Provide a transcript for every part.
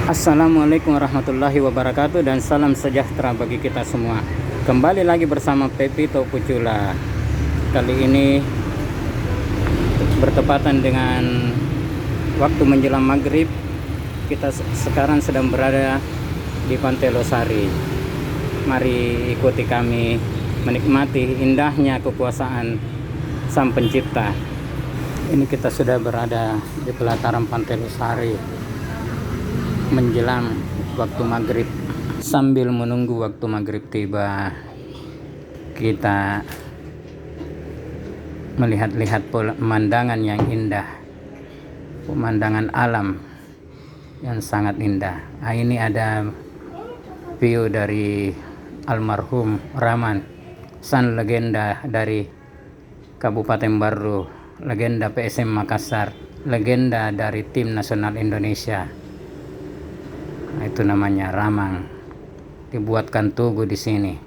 Assalamualaikum warahmatullahi wabarakatuh dan salam sejahtera bagi kita semua. Kembali lagi bersama Pepito Pucula. Kali ini bertepatan dengan waktu menjelang maghrib. Kita sekarang sedang berada di Pantai Losari. Mari ikuti kami menikmati indahnya kekuasaan Sang Pencipta. Ini kita sudah berada di pelataran Pantai Losari menjelang waktu maghrib. Sambil menunggu waktu maghrib tiba, kita melihat-lihat pemandangan yang indah, pemandangan alam yang sangat indah. Ini ada view dari almarhum Rahman, sang legenda dari Kabupaten Baru, legenda PSM Makassar, legenda dari tim nasional Indonesia. Itu namanya Ramang. Dibuatkan tugu di sini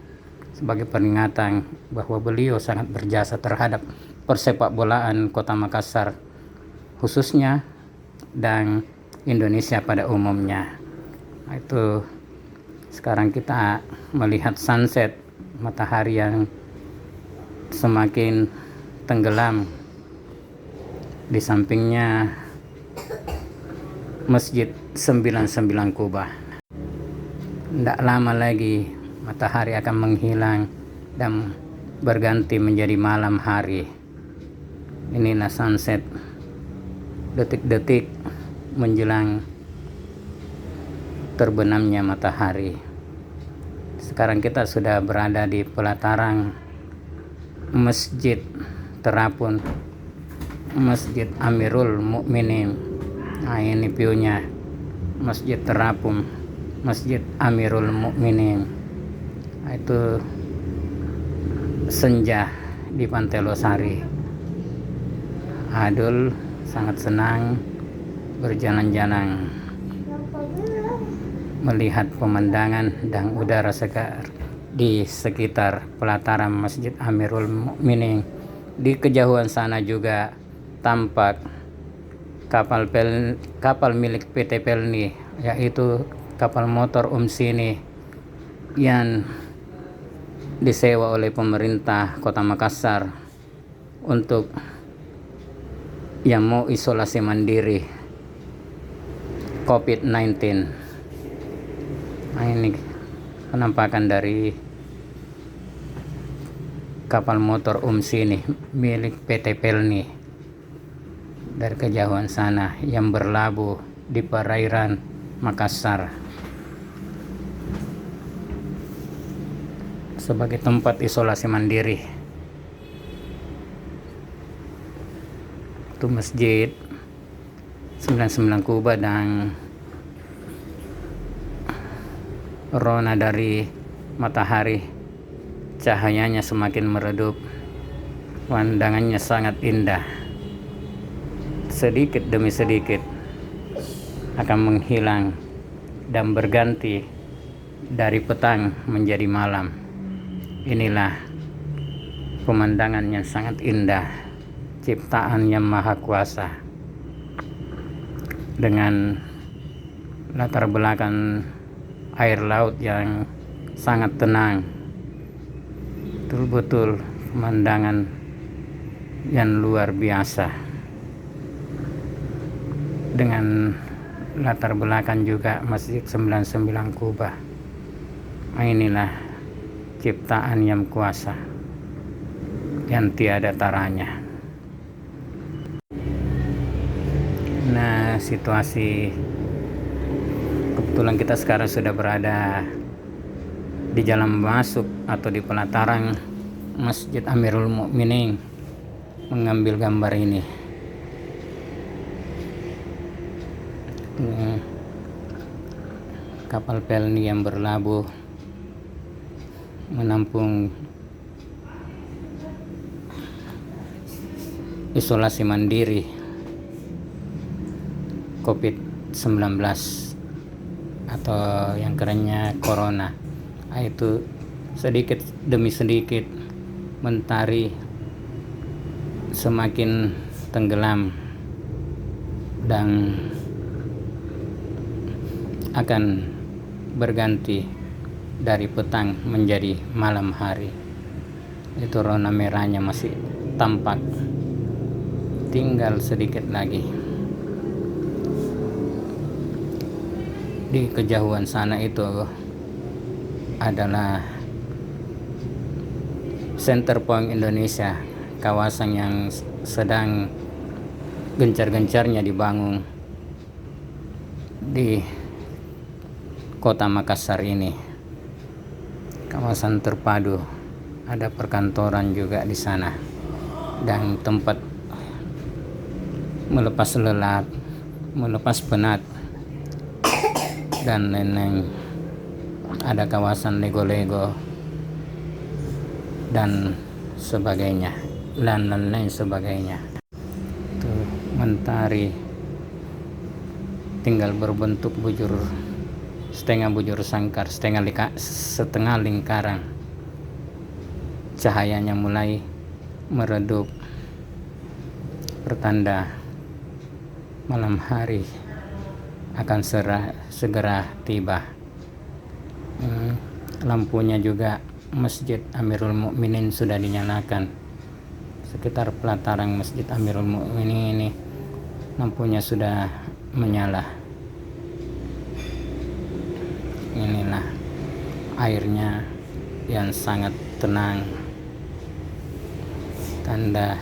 sebagai peringatan bahwa beliau sangat berjasa terhadap persepak bolaan Kota Makassar khususnya dan Indonesia pada umumnya. Itu sekarang kita melihat sunset, matahari yang semakin tenggelam. Di sampingnya Masjid 99 Kubah. Tidak lama lagi matahari akan menghilang dan berganti menjadi malam hari. Inilah sunset, detik-detik menjelang terbenamnya matahari. Sekarang kita sudah berada di pelataran Masjid Terapun, Masjid Amirul Mukminin. Nah, ini view-nya Masjid Terapung, Masjid Amirul Mukminin. Nah, itu senja di Pantai Losari. Adul sangat senang berjalan-jalan melihat pemandangan dan udara segar di sekitar pelataran Masjid Amirul Mukminin. Di kejauhan sana juga tampak kapal milik PT Pelni, yaitu kapal motor Sini yang disewa oleh pemerintah Kota Makassar untuk yang mau isolasi mandiri COVID-19. Nah, ini penampakan dari kapal motor Sini milik PT Pelni dari kejauhan sana yang berlabuh di perairan Makassar sebagai tempat isolasi mandiri. Itu Masjid 99 Kubah dan rona dari matahari, cahayanya semakin meredup, pemandangannya sangat indah. Sedikit demi sedikit akan menghilang dan berganti dari petang menjadi malam. Inilah pemandangan yang sangat indah, ciptaan yang maha kuasa, dengan latar belakang air laut yang sangat tenang. Betul-betul pemandangan yang luar biasa, dengan latar belakang juga Masjid 99 Kubah. Inilah ciptaan yang kuasa yang tiada taranya. Nah, situasi kebetulan kita sekarang sudah berada di jalan masuk atau di pelataran Masjid Amirul Mukminin mengambil gambar ini. Kapal Pelni yang berlabuh menampung isolasi mandiri COVID-19 atau yang kerennya Corona. Itu sedikit demi sedikit mentari semakin tenggelam dan akan berganti dari petang menjadi malam hari. Itu warna merahnya masih tampak, tinggal sedikit lagi. Di kejauhan sana itu adalah Center Point Indonesia, kawasan yang sedang gencar-gencarnya dibangun di kota Makassar ini. Kawasan terpadu, ada perkantoran juga di sana dan tempat melepas lelah, melepas penat dan lain-lain. Ada kawasan Lego-Lego dan sebagainya, dan lain-lain sebagainya. Tuh, mentari tinggal berbentuk setengah bujur sangkar, setengah lingkaran. Cahayanya mulai meredup, pertanda malam hari akan segera tiba. Lampunya juga Masjid Amirul Mukminin sudah dinyalakan. Sekitar pelataran Masjid Amirul Mukminin ini lampunya sudah menyala. Inilah airnya yang sangat tenang, tanda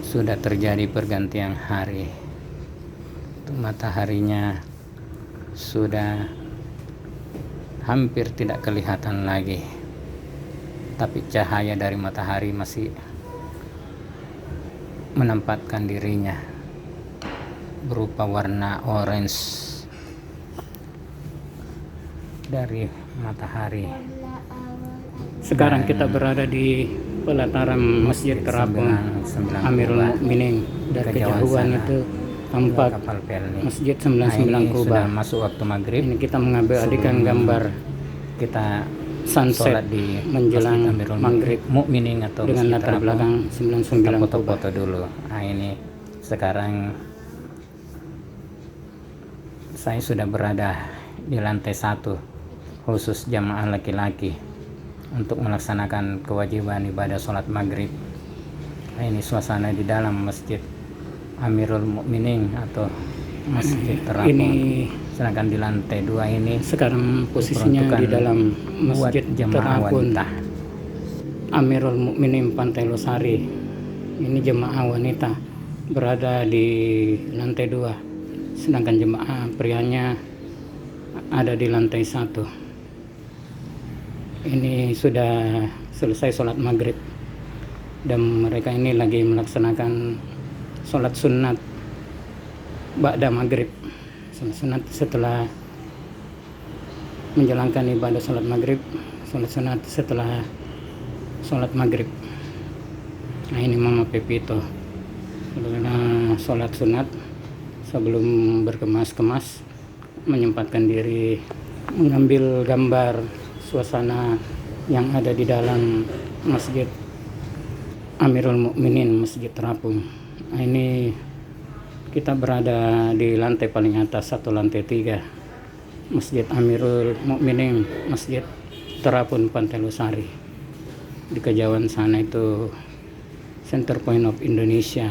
sudah terjadi pergantian hari. Mataharinya sudah hampir tidak kelihatan lagi, tapi cahaya dari matahari masih menempatkan dirinya berupa warna orange dari matahari. Sekarang kita berada di pelataran Masjid Terapung Amirul Mukminin. Dari kejauhan itu tampak Masjid 99 Kuba. Masuk waktu maghrib. Ini kita mengambil adegan gambar Kita sunset di menjelang maghrib Mukminin atau dengan latar belakang 99 Kuba. foto-foto dulu. Nah, ini sekarang saya sudah berada di lantai 1 khusus jamaah laki-laki untuk melaksanakan kewajiban ibadah sholat maghrib. Nah, ini suasana di dalam Masjid Amirul Mukminin atau Masjid Terapung. Ini Sedangkan di lantai 2 ini sekarang posisinya di dalam Masjid Terapung Amirul Mukminin Pantai Losari. Ini jemaah wanita berada di lantai 2, sedangkan jemaah prianya ada di lantai 1. Ini sudah selesai sholat maghrib dan mereka ini lagi melaksanakan sholat sunat ba'da maghrib. Sholat sunat setelah menjalankan ibadah sholat maghrib, sholat sunat setelah sholat maghrib. Nah, ini Mama Pepito sholat sunat sebelum berkemas-kemas, menyempatkan diri mengambil gambar suasana yang ada di dalam Masjid Amirul Mukminin Masjid Terapung. Nah, ini kita berada di lantai paling atas atau lantai 3 Masjid Amirul Mukminin Masjid Terapung Pantai Losari. Di kejauhan sana itu Center Point of Indonesia.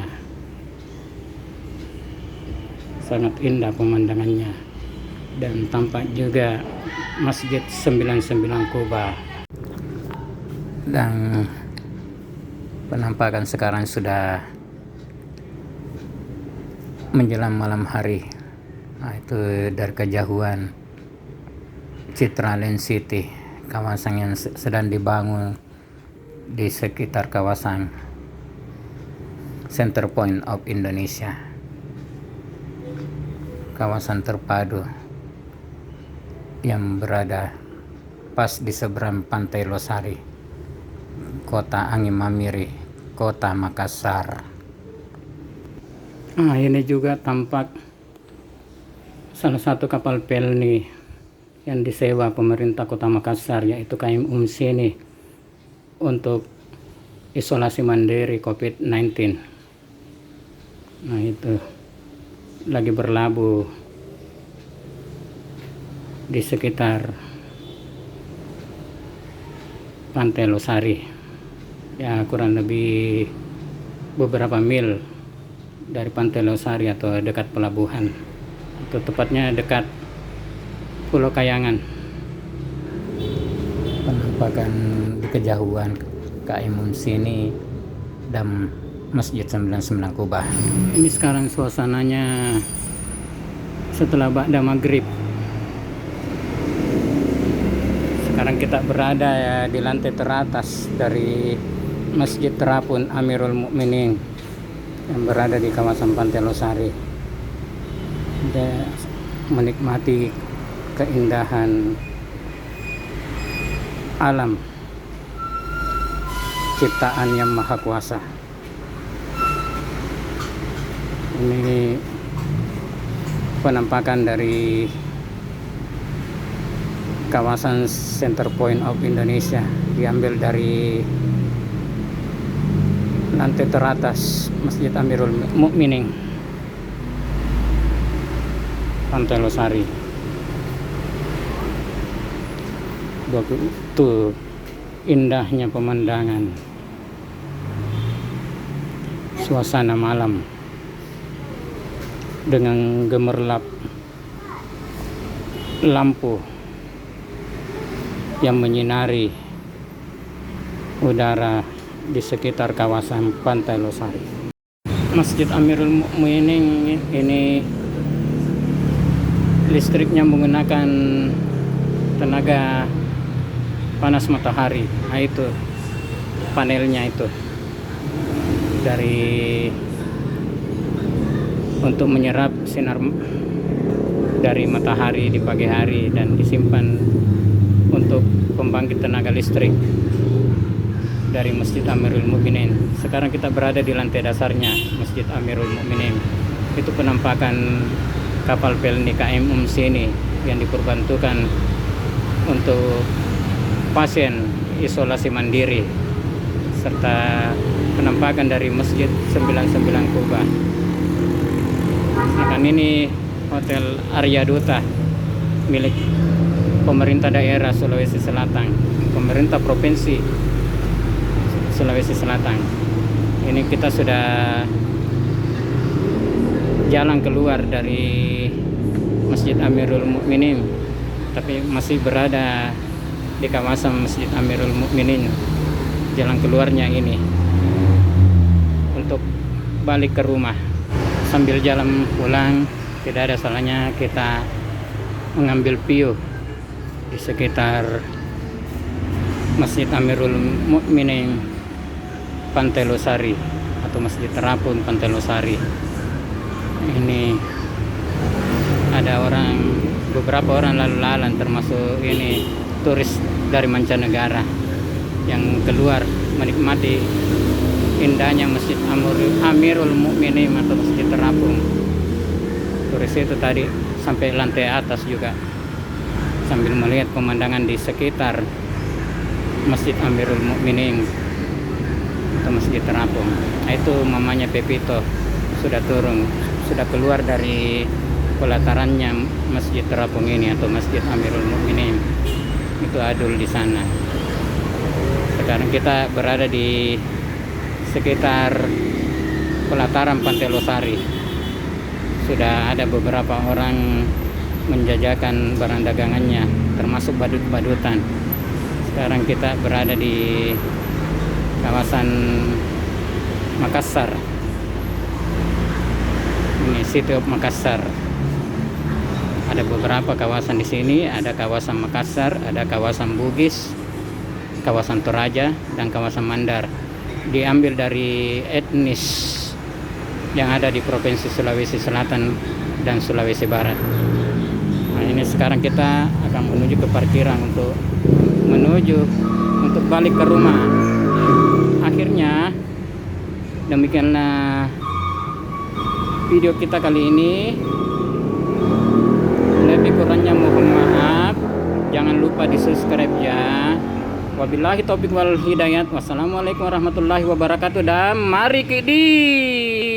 Sangat indah pemandangannya, dan tampak juga Masjid 99 Kuba. Dan penampakan sekarang sudah menjelang malam hari. Nah, itu dari kejauhan Citraland City, kawasan yang sedang dibangun di sekitar kawasan Center Point of Indonesia, kawasan terpadu yang berada pas di seberang Pantai Losari, Kota Angin Mamiri, Kota Makassar. Nah, ini juga tampak salah satu kapal pelni yang disewa pemerintah Kota Makassar, yaitu KM Umsini, untuk isolasi mandiri COVID-19. Nah, itu lagi berlabuh di sekitar Pantai Losari, ya kurang lebih beberapa mil dari Pantai Losari atau dekat pelabuhan, atau tepatnya dekat Pulau Kayangan. Penampakan di kejauhan KM sini dan Masjid 99 Kubah. Ini sekarang suasananya setelah ba'da maghrib. Sekarang kita berada ya di lantai teratas dari Masjid Terapun Amirul Mukminin yang berada di kawasan Pantai Losari. Kita menikmati keindahan alam ciptaan Yang Maha Kuasa. Ini penampakan dari kawasan Center Point of Indonesia, diambil dari lantai teratas Masjid Amirul Mukminin Pantai Losari. Begitu indahnya pemandangan, suasana malam dengan gemerlap lampu yang menyinari udara di sekitar kawasan Pantai Losari. Masjid Amirul Mukminin ini listriknya menggunakan tenaga panas matahari. Nah, itu panelnya itu dari untuk menyerap sinar dari matahari di pagi hari dan disimpan untuk pembangkit tenaga listrik dari Masjid Amirul Mukminin. Sekarang kita berada di lantai dasarnya Masjid Amirul Mukminin. Itu penampakan kapal pelni KM sini yang diperbantukan untuk pasien isolasi mandiri, serta penampakan dari Masjid 99 Kubah. Akan ini Hotel Arya Duta milik pemerintah daerah Sulawesi Selatan, pemerintah provinsi Sulawesi Selatan. Ini kita sudah jalan keluar dari Masjid Amirul Mukminin, tapi masih berada di kawasan Masjid Amirul Mukminin. Jalan keluarnya ini untuk balik ke rumah. Sambil jalan pulang, tidak ada salahnya kita mengambil view di sekitar Masjid Amirul Mukminin Pantai Losari atau Masjid Terapun Pantai Losari. Ini ada beberapa orang lalu lalang, termasuk ini turis dari mancanegara yang keluar menikmati indahnya Masjid Amirul Mukminin atau Masjid Terapung. Turis itu tadi sampai lantai atas juga sambil melihat pemandangan di sekitar Masjid Amirul Mukminin atau Masjid Terapung. Nah, itu mamanya Pepito sudah turun, sudah keluar dari pelatarannya Masjid Terapung ini atau Masjid Amirul Mukminin. Itu Adul di sana. Sekarang kita berada di sekitar pelataran Pantai Losari. Sudah ada beberapa orang menjajakan barang dagangannya, termasuk badut-badutan. Sekarang kita berada di kawasan Makassar. Ini City of Makassar. Ada beberapa kawasan di sini, ada kawasan Makassar, ada kawasan Bugis, kawasan Toraja, dan kawasan Mandar. Diambil dari etnis yang ada di Provinsi Sulawesi Selatan dan Sulawesi Barat. Nah, ini sekarang kita akan menuju ke parkiran untuk balik ke rumah. Akhirnya demikianlah video kita kali ini. Lebih kurangnya mohon maaf. Jangan lupa di subscribe ya. Wabillahi taufiq wal hidayat. Wassalamualaikum warahmatullahi wabarakatuh. Dan mari kidi.